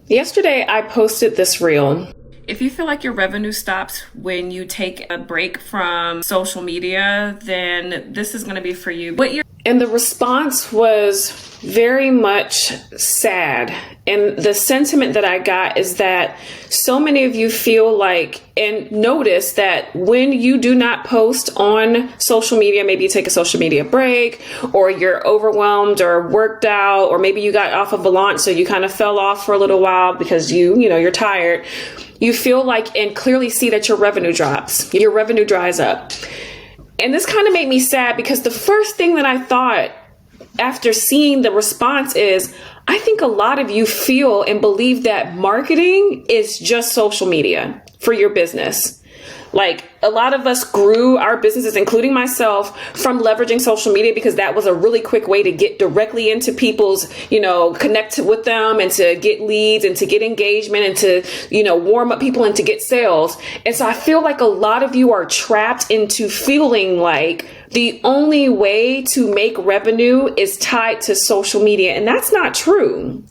Yesterday, I posted this reel. If you feel like your revenue stops when you take a break from social media, then this is going to be for you. And the response was very much sad. And the sentiment that I got is that so many of you feel like, and notice that when you do not post on social media, maybe you take a social media break, or you're overwhelmed or worked out, or maybe you got off of a launch, so you kind of fell off for a little while because you're tired. You feel like and clearly see that your revenue drops, your revenue dries up. And this kind of made me sad because the first thing that I thought after seeing the response is, I think a lot of you feel and believe that marketing is just social media for your business. Like, a lot of us grew our businesses, including myself, from leveraging social media because that was a really quick way to get directly into people's, connect with them and to get leads and to get engagement and to, warm up people and to get sales. And so I feel like a lot of you are trapped into feeling like the only way to make revenue is tied to social media. And that's not true.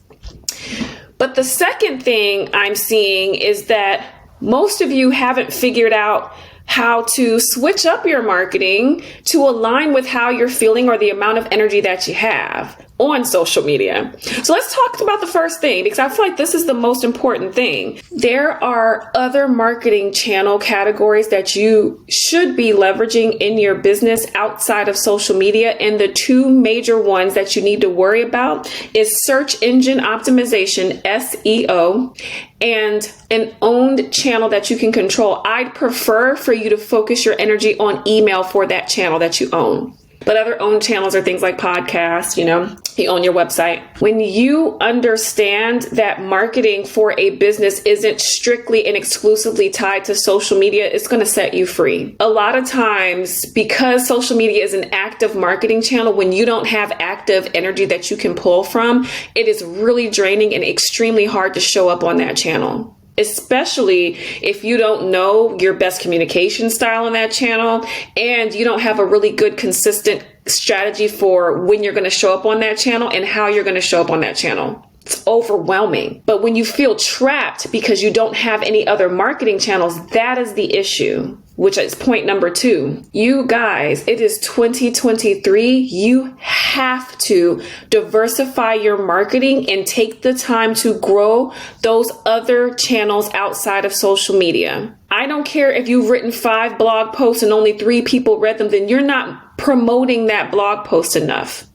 But the second thing I'm seeing is that most of you haven't figured out how to switch up your marketing to align with how you're feeling or the amount of energy that you have on social media. So let's talk about the first thing, because I feel like this is the most important thing. There are other marketing channel categories that you should be leveraging in your business outside of social media. And the two major ones that you need to worry about is search engine optimization, SEO, and an owned channel that you can control. I'd prefer for you to focus your energy on email for that channel that you own. But other owned channels are things like podcasts, you own your website. When you understand that marketing for a business isn't strictly and exclusively tied to social media, it's going to set you free. A lot of times, because social media is an active marketing channel, when you don't have active energy that you can pull from, it is really draining and extremely hard to show up on that channel. Especially if you don't know your best communication style on that channel and you don't have a really good consistent strategy for when you're going to show up on that channel and how you're going to show up on that channel. It's overwhelming. But when you feel trapped because you don't have any other marketing channels, that is the issue, which is point number 2. You guys, it is 2023. You have to diversify your marketing and take the time to grow those other channels outside of social media. I don't care if you've written 5 blog posts and only 3 people read them, then you're not promoting that blog post enough.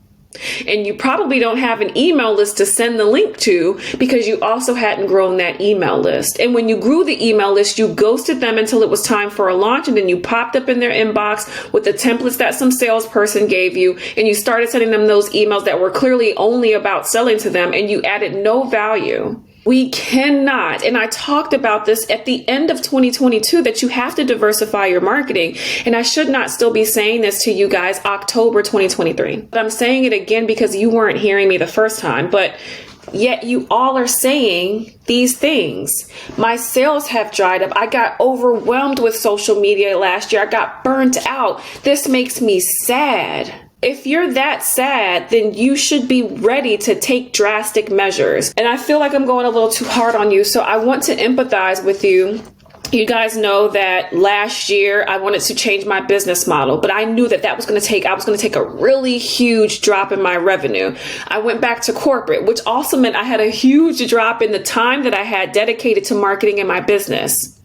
And you probably don't have an email list to send the link to because you also hadn't grown that email list. And when you grew the email list, you ghosted them until it was time for a launch. And then you popped up in their inbox with the templates that some salesperson gave you. And you started sending them those emails that were clearly only about selling to them. And you added no value. We cannot, and I talked about this at the end of 2022, that you have to diversify your marketing. And I should not still be saying this to you guys October 2023. But I'm saying it again because you weren't hearing me the first time. But yet you all are saying these things. My sales have dried up. I got overwhelmed with social media last year. I got burnt out. This makes me sad. If you're that sad, then you should be ready to take drastic measures. And I feel like I'm going a little too hard on you, so I want to empathize with you. You guys know that last year I wanted to change my business model, but I knew that I was going to take a really huge drop in my revenue. I went back to corporate, which also meant I had a huge drop in the time that I had dedicated to marketing in my business.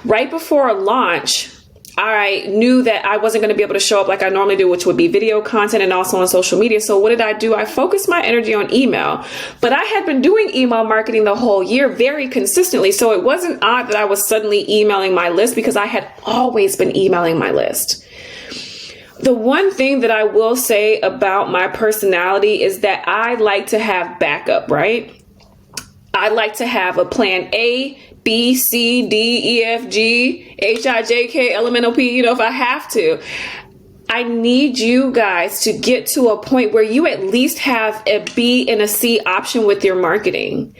Right before a launch, I knew that I wasn't going to be able to show up like I normally do, which would be video content and also on social media. So what did I do? I focused my energy on email, but I had been doing email marketing the whole year very consistently. So it wasn't odd that I was suddenly emailing my list because I had always been emailing my list. The one thing that I will say about my personality is that I like to have backup, right? I like to have a plan A, B, C, D, E, F, G, H, I, J, K, L, M, N, O, P, if I have to. I need you guys to get to a point where you at least have a B and a C option with your marketing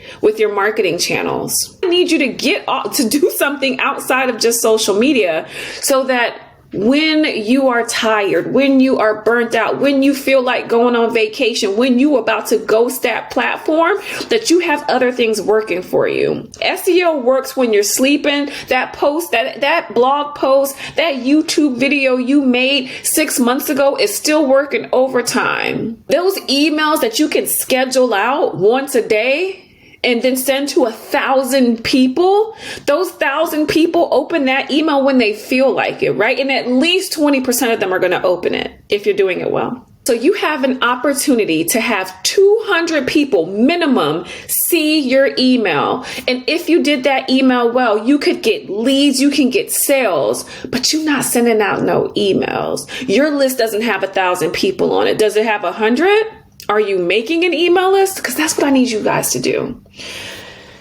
channels. I need you to get to do something outside of just social media so that when you are tired, when you are burnt out, when you feel like going on vacation, when you about to ghost that platform, that you have other things working for you. SEO works when you're sleeping. That post, that blog post, that YouTube video you made 6 months ago is still working overtime. Those emails that you can schedule out once a day and then send to 1,000 people, those 1,000 people open that email when they feel like it, right? And at least 20% of them are going to open it if you're doing it well. So you have an opportunity to have 200 people minimum see your email. And if you did that email well, you could get leads, you can get sales, but you're not sending out no emails. Your list doesn't have 1,000 people on it. Does it have 100? Are you making an email list? Because that's what I need you guys to do.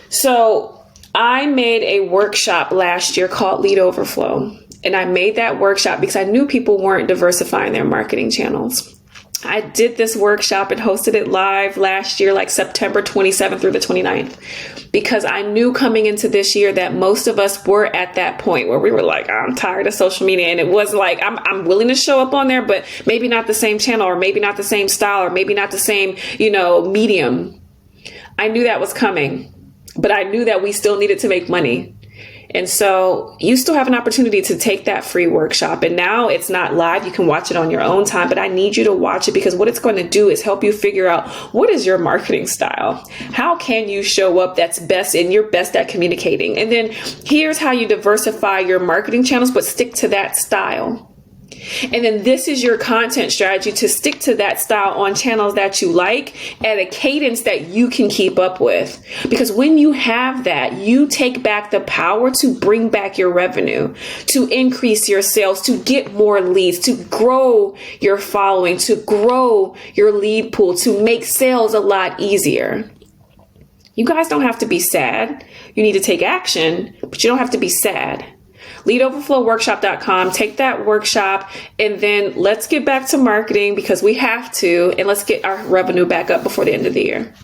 So I made a workshop last year called Lead Overflow. And I made that workshop because I knew people weren't diversifying their marketing channels. I did this workshop and hosted it live last year, like September 27th through the 29th, because I knew coming into this year that most of us were at that point where we were like, I'm tired of social media. And it was like, I'm willing to show up on there, but maybe not the same channel, or maybe not the same style, or maybe not the same, medium. I knew that was coming, but I knew that we still needed to make money. And so you still have an opportunity to take that free workshop. And now it's not live. You can watch it on your own time, but I need you to watch it because what it's going to do is help you figure out what is your marketing style? How can you show up that's best and you're best at communicating? And then here's how you diversify your marketing channels, but stick to that style. And then this is your content strategy to stick to that style on channels that you like at a cadence that you can keep up with. Because when you have that, you take back the power to bring back your revenue, to increase your sales, to get more leads, to grow your following, to grow your lead pool, to make sales a lot easier. You guys don't have to be sad. You need to take action, but you don't have to be sad. LeadOverflowWorkshop.com. Take that workshop and then let's get back to marketing because we have to, and let's get our revenue back up before the end of the year.